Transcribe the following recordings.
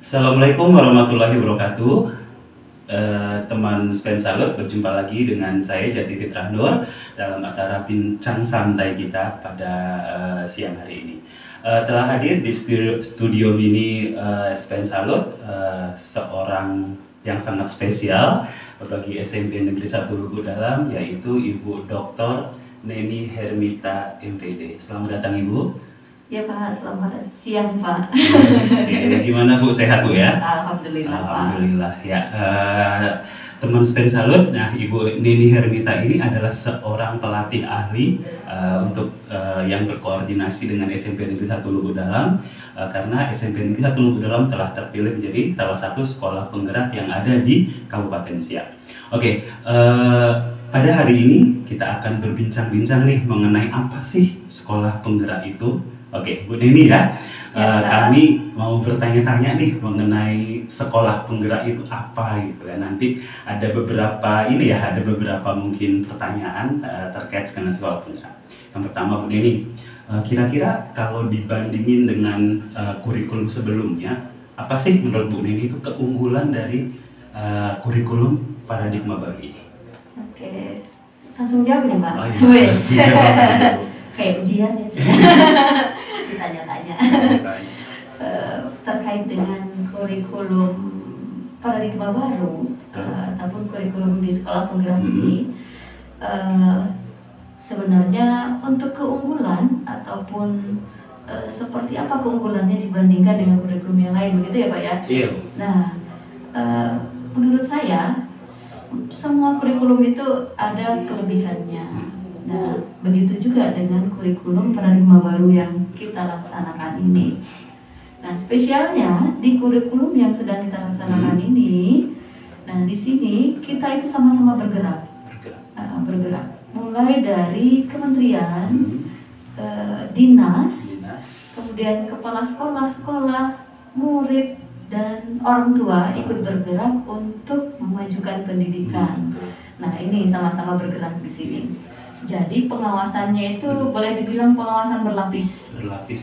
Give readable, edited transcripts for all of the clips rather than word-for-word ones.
Assalamualaikum warahmatullahi wabarakatuh. Teman Spen Salut, berjumpa lagi dengan saya Jati Fitra Nur dalam acara Bincang Santai kita pada siang hari ini. Telah hadir di studio mini Spen Salut seorang yang sangat spesial bagi SMP Negeri 1 Lubuk Dalam, yaitu Ibu Dr. Neni Hermita MPD. Selamat datang Ibu. Ya Pak, selamat siang Pak. Oke, gimana Bu, sehat Bu ya? Alhamdulillah Pak. Alhamdulillah ya. Teman Spen Salut, nah Ibu Neni Hermita ini adalah seorang pelatih ahli untuk yang berkoordinasi dengan SMP Negeri 1 Lubuk Dalam, karena SMP Negeri 1 Lubuk Dalam telah terpilih menjadi salah satu sekolah penggerak yang ada di Kabupaten Siak. Oke, pada hari ini kita akan berbincang-bincang nih mengenai apa sih sekolah penggerak itu. Oke, Bu Neni ya, kami mau bertanya-tanya nih mengenai sekolah penggerak itu apa gitu ya. Nanti ada beberapa ada beberapa mungkin pertanyaan terkait dengan sekolah penggerak. Yang pertama Bu Neni, kira-kira kalau dibandingin dengan kurikulum sebelumnya, apa sih menurut Bu Neni itu keunggulan dari kurikulum paradigma baru ini? Oke, langsung jawab nih Pak. Oh, iya. Kayak ujian ya sih. Ditanya-tanya terkait dengan kurikulum paradigma baru ataupun kurikulum di sekolah penggerak ini. Sebenarnya untuk keunggulan ataupun seperti apa keunggulannya dibandingkan dengan kurikulum yang lain, begitu ya Pak ya? Iya. Nah, menurut saya semua kurikulum itu ada kelebihannya. Nah, begitu juga dengan kurikulum paradigma baru yang kita laksanakan ini. Nah, spesialnya di kurikulum yang sedang kita laksanakan ini, nah di sini kita itu sama-sama bergerak. Mulai dari kementerian, dinas, kemudian kepala sekolah, murid, dan orang tua ikut bergerak untuk memajukan pendidikan. Nah, ini sama-sama bergerak di sini. Jadi pengawasannya itu boleh dibilang pengawasan berlapis.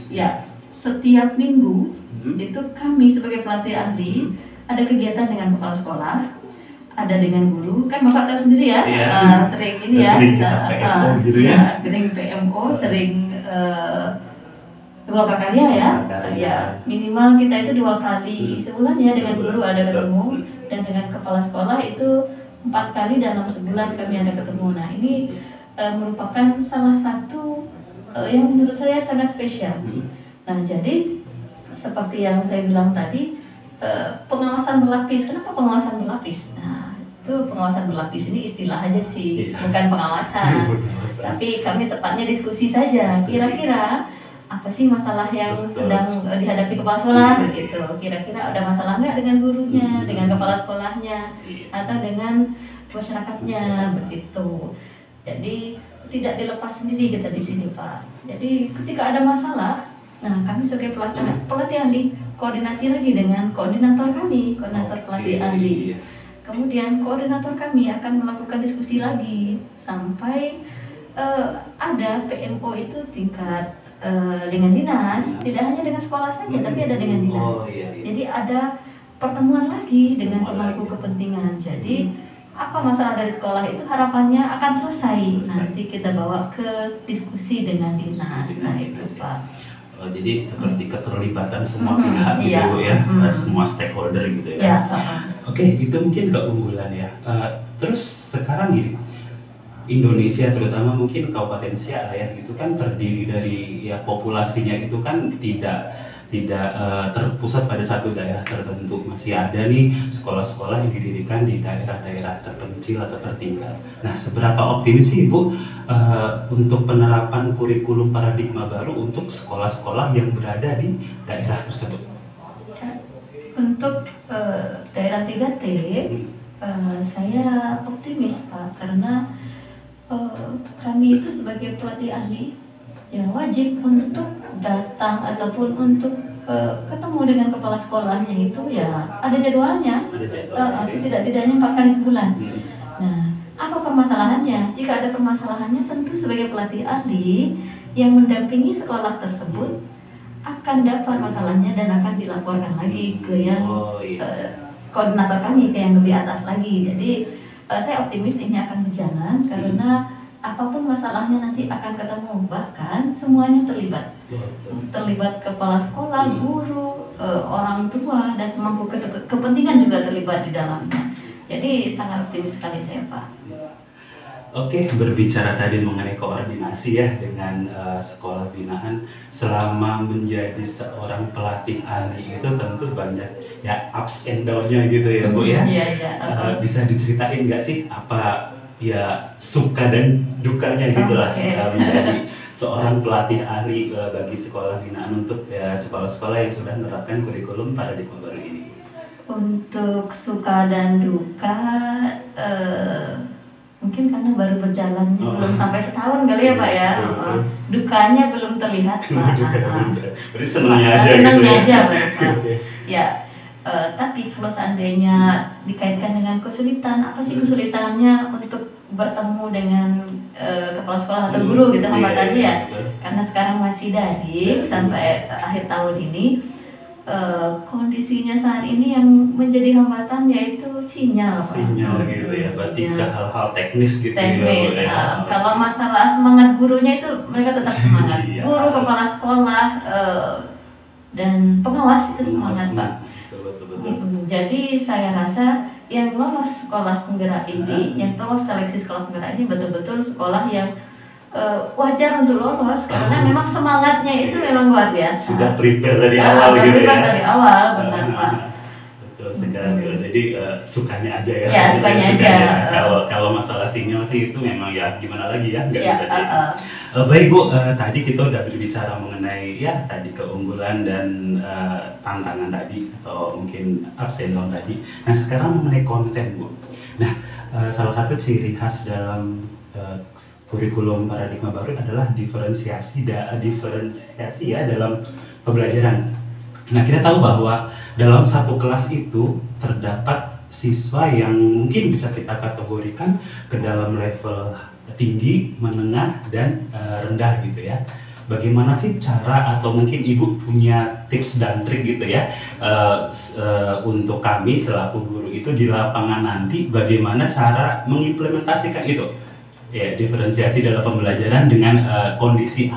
Ya, setiap minggu itu kami sebagai pelatih ahli ada kegiatan dengan kepala sekolah, ada dengan guru. Kan Bapak tahu sendiri ya, sering ini ya, sering kita PMO gitu ya. Sering PMO, sering loka karya ya. Ya, minimal kita itu 2 kali sebulan ya dengan guru ada ketemu, dan dengan kepala sekolah itu 4 kali dalam sebulan kami ada ketemu. Nah, ini merupakan salah satu yang menurut saya sangat spesial. Nah, jadi seperti yang saya bilang tadi, pengawasan berlapis. Kenapa pengawasan berlapis? Nah, itu pengawasan berlapis ini istilah aja sih, bukan pengawasan. Tapi kami tepatnya diskusi saja. Kira-kira apa sih masalah yang sedang dihadapi kepala sekolah begitu? Kira-kira ada masalah nggak dengan gurunya, dengan kepala sekolahnya, atau dengan masyarakatnya begitu? Jadi tidak dilepas sendiri kita di sini Pak. Jadi ketika ada masalah, nah kami sebagai pelatih ahli koordinasi lagi dengan koordinator kami, koordinator pelatih ahli. Kemudian koordinator kami akan melakukan diskusi lagi sampai ada PMO itu tingkat dengan dinas, tidak hanya dengan sekolah saja, tapi ada dengan dinas. Jadi ada pertemuan lagi dengan pemangku kepentingan. Jadi apa masalah dari sekolah itu harapannya akan selesai. Nanti kita bawa ke diskusi dengan dinas. Nah itu Pak. Jadi seperti keterlibatan semua pihak gitu ya, semua stakeholder gitu ya. Oke, itu mungkin keunggulan ya. Terus sekarang gini, Indonesia terutama mungkin Kabupaten Siak ya, itu kan terdiri dari populasinya itu kan tidak terpusat pada satu daerah tertentu. Masih ada nih sekolah-sekolah yang didirikan di daerah-daerah terpencil atau tertinggal. Nah, seberapa optimis sih Ibu untuk penerapan kurikulum paradigma baru untuk sekolah-sekolah yang berada di daerah tersebut? Untuk daerah 3T, saya optimis Pak, karena kami itu sebagai pelatih ahli yang wajib untuk datang ataupun untuk ketemu dengan kepala sekolahnya itu ya ada jadwalnya, tidak-tidaknya 4 kali sebulan. Nah, apa permasalahannya? Jika ada permasalahannya, tentu sebagai pelatih ahli yang mendampingi sekolah tersebut akan dapat masalahnya dan akan dilaporkan lagi ke yang iya. koordinator kami, ke yang lebih atas lagi. Jadi saya optimis ini akan berjalan karena apapun masalahnya nanti akan ketemu, bahkan semuanya terlibat. Terlibat kepala sekolah, guru, orang tua, dan pemangku kepentingan juga terlibat di dalamnya. Jadi sangat optimis sekali saya, Pak. Oke, berbicara tadi mengenai koordinasi ya dengan sekolah binaan, selama menjadi seorang pelatih ahli itu tentu banyak ya ups and down-nya gitu ya Bu ya. Iya, iya. Bisa diceritain nggak sih apa ya suka dan dukanya gitu lah menjadi seorang pelatih ahli bagi sekolah binaan untuk sekolah-sekolah yang sudah menerapkan kurikulum paradigma baru ini? Untuk suka dan duka, mungkin karena baru berjalannya belum sampai setahun kali ya Pak ya. Dukanya belum terlihat Pak. Berarti senangnya aja gitu ya? Aja, Pak. Ya, tapi kalau seandainya dikaitkan dengan kesulitan, apa sih kesulitannya untuk bertemu dengan kepala sekolah atau guru gitu hambatannya ya? Karena sekarang masih daring sampai akhir tahun ini. Kondisinya saat ini yang menjadi hambatan yaitu sinyal, Pak. Sinyal gitu ya, berarti ke hal-hal teknis gitu ya. Kalau masalah semangat gurunya itu mereka tetap semangat. Guru, kepala sekolah, dan pengawas itu semangat, Pak. Jadi saya rasa yang lolos sekolah penggerak ini, yang lolos seleksi sekolah penggerak ini betul-betul sekolah yang wajar untuk lolos karena memang semangatnya itu memang luar biasa. Sudah prepare dari awal gitu ya. Dari awal, benar Pak. Betul sekali. Jadi sukanya aja ya. Ya, sukanya aja. Kalau masalah sinyal sih itu memang ya gimana lagi ya, nggak bisa di. Baik Bu, tadi kita udah berbicara mengenai ya tadi keunggulan dan tantangan tadi atau mungkin ups and down tadi. Nah sekarang mengenai konten Bu. Nah salah satu ciri khas dalam kurikulum paradigma baru adalah diferensiasi ya dalam pembelajaran. Nah kita tahu bahwa dalam satu kelas itu terdapat siswa yang mungkin bisa kita kategorikan ke dalam level tinggi, menengah, dan rendah gitu ya. Bagaimana sih cara atau mungkin Ibu punya tips dan trik gitu ya untuk kami selaku guru itu di lapangan nanti bagaimana cara mengimplementasikan itu? Ya, diferensiasi dalam pembelajaran dengan kondisi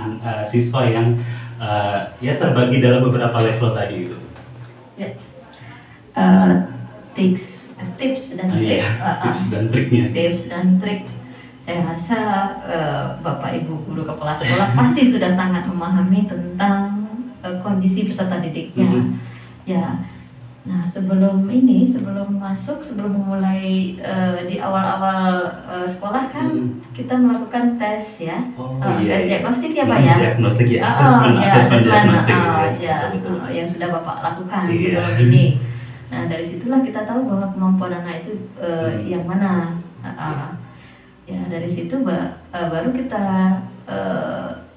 siswa yang ya terbagi dalam beberapa level tadi itu. Ya. Tips dan trik. Tips dan triknya. Tips dan trik. Saya rasa Bapak Ibu guru kepala sekolah pasti sudah sangat memahami tentang kondisi peserta didiknya. Ya. Nah sebelum memulai di awal-awal sekolah kan kita melakukan tes ya, tes diagnostik ya Pak ya, diagnostik ya, asesmen diagnostik yang sudah Bapak lakukan sebelum ini. Nah dari situlah kita tahu bahwa kemampuan anak itu yang mana. Ya dari situ baru kita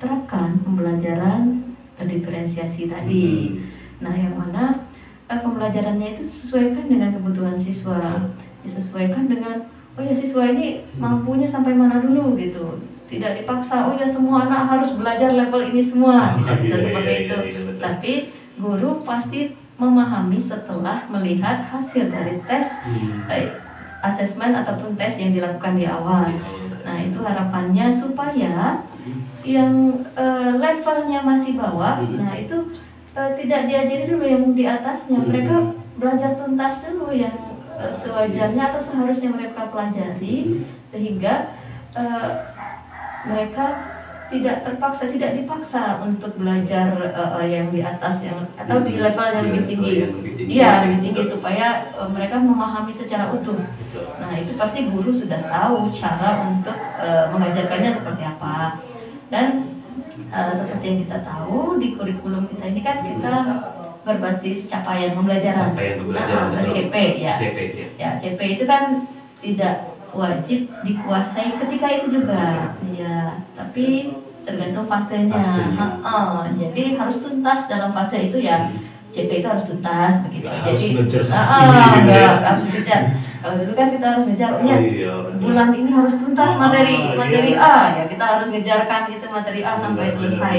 terapkan pembelajaran diferensiasi tadi. Nah yang mana pembelajarannya itu disesuaikan dengan kebutuhan siswa, disesuaikan dengan siswa ini mampunya sampai mana dulu gitu, tidak dipaksa semua anak harus belajar level ini semua, tidak bisa seperti itu. Tapi guru pasti memahami setelah melihat hasil dari tes asesmen ataupun tes yang dilakukan di awal. Nah itu harapannya supaya yang levelnya masih bawah, nah itu tidak diajari dulu yang di atasnya, mereka belajar tuntas dulu yang sewajarnya atau seharusnya mereka pelajari sehingga mereka tidak dipaksa untuk belajar yang di atas atau di level yang lebih tinggi. Lebih tinggi supaya mereka memahami secara utuh. Nah itu pasti guru sudah tahu cara untuk mengajarkannya seperti apa. Dan seperti yang kita tahu di kurikulum kita ini kan kita berbasis capaian pembelajaran. CP ya. CP itu kan tidak wajib dikuasai ketika itu juga. Ya, tapi tergantung fasenya. Jadi harus tuntas dalam fase itu ya. CP itu harus tuntas begitu. Harus Jadi harus ngejar. Kalau dulu kan kita harus ngejar, bulan ini harus tuntas materi A ya, kita harus ngejarkan itu materi A sampai selesai.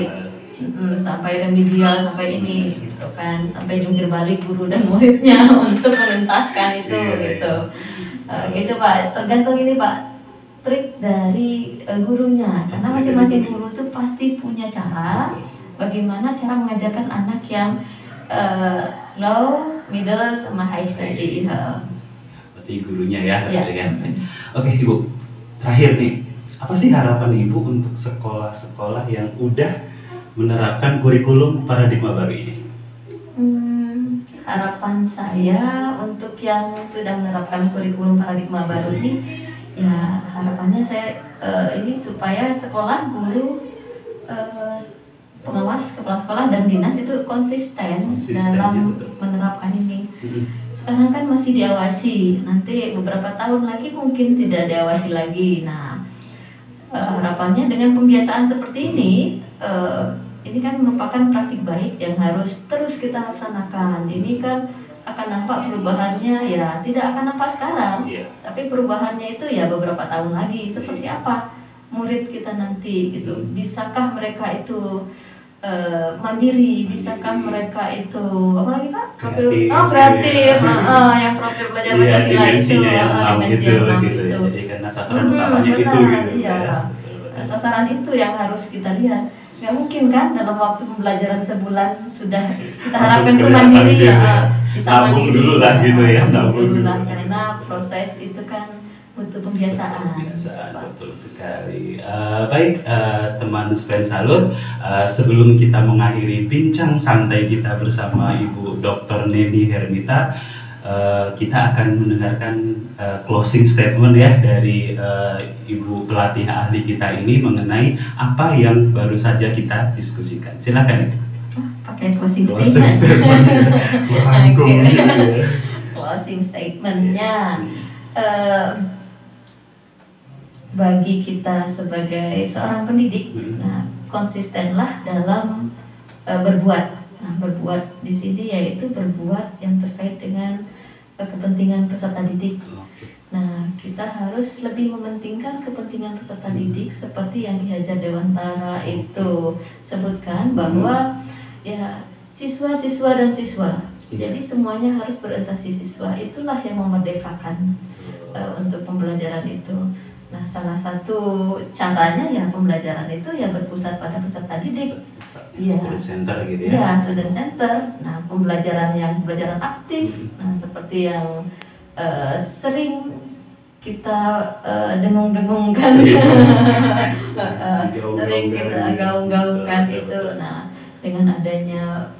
sampai remedial, sampai ini gitu kan, sampai jungkir balik guru dan muridnya untuk menuntaskan itu gitu. Gitu Pak, tergantung ini Pak, trik dari gurunya, karena masing-masing guru itu pasti punya cara bagaimana cara mengajarkan anak yang low, middle, sama high tadi. Berarti gurunya ya, ya. kan? Oke Ibu, terakhir nih, apa sih harapan Ibu untuk sekolah-sekolah yang udah menerapkan kurikulum paradigma baru ini? Harapan saya untuk yang sudah menerapkan kurikulum paradigma baru ini, ya harapannya saya ini supaya sekolah, guru, pengawas, kepala sekolah dan dinas itu konsisten dalam menerapkan ini. Sekarang kan masih diawasi, nanti beberapa tahun lagi mungkin tidak diawasi lagi. Nah, harapannya dengan pembiasaan seperti ini kan merupakan praktik baik yang harus terus kita laksanakan. Ini kan akan nampak perubahannya, ya tidak akan nampak sekarang, tapi perubahannya itu ya beberapa tahun lagi. Seperti apa murid kita nanti gitu, bisakah mereka itu mandiri, bisakah mereka itu apa lagi Pak? Profil kreatif, yang profil belajar Pancasila itu, dimensi yang gitu. Jadi karena sasaran utamanya itu gitu ya. Sasaran itu yang harus kita lihat. Nggak mungkin kan dalam waktu pembelajaran sebulan sudah kita harapkan itu mandiri ya, bisa mandiri dulu lah gitu ya, dulu lah, karena proses itu kan butuh pembiasaan. Betul sekali. Baik teman Spen Salut, sebelum kita mengakhiri bincang santai kita bersama Ibu Dr. Neni Hermita, kita akan mendengarkan closing statement ya dari Ibu pelatih ahli kita ini mengenai apa yang baru saja kita diskusikan. Silakan. Pakai closing statement. Closing statementnya, bagi kita sebagai seorang pendidik, nah konsistenlah dalam berbuat. Nah, berbuat di sini yaitu berbuat yang terkait dengan kepentingan peserta didik. Nah, kita harus lebih mementingkan kepentingan peserta didik seperti yang di Hajar Dewantara itu sebutkan bahwa ya siswa-siswa dan siswa. Jadi semuanya harus berorientasi siswa. Itulah yang memerdekakan untuk pembelajaran itu. Nah, salah satu caranya ya pembelajaran itu ya berpusat pada peserta didik. Student center gitu ya. Ya, student center. Nah, pembelajaran aktif. Nah, seperti yang sering kita dengung-dengungkan, sering kita gaung-gaungkan itu. Nah, dengan adanya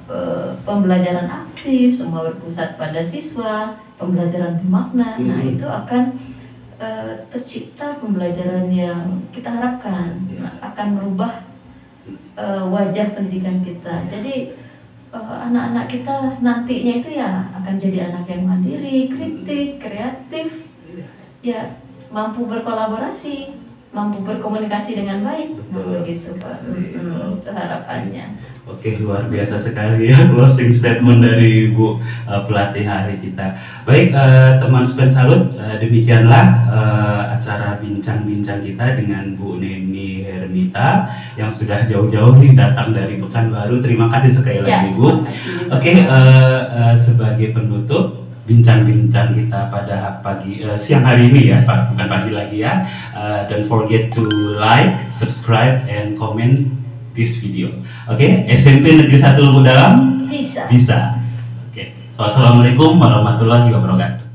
pembelajaran aktif, semua berpusat pada siswa, pembelajaran bermakna. Nah, itu akan tercipta pembelajaran yang kita harapkan, akan merubah wajah pendidikan kita. Jadi anak-anak kita nantinya itu ya akan jadi anak yang mandiri, kritis, kreatif, ya mampu berkolaborasi, mampu berkomunikasi dengan baik. Nah, begitu Pak. Itu harapannya. Oke, luar biasa sekali ya closing statement dari Ibu pelatih ahli kita. Baik teman Spen Salut, demikianlah acara bincang-bincang kita dengan Bu Neni Hermita yang sudah jauh-jauh nih datang dari Pekanbaru. Terima kasih sekali lagi Bu. Oke, sebagai penutup bincang-bincang kita pada siang hari ini ya Pak, bukan pagi lagi ya. Don't forget to like, subscribe, and comment this video. Oke, SMP Negeri 1 Lubuk Dalam bisa. Oke. Wassalamualaikum warahmatullahi wabarakatuh.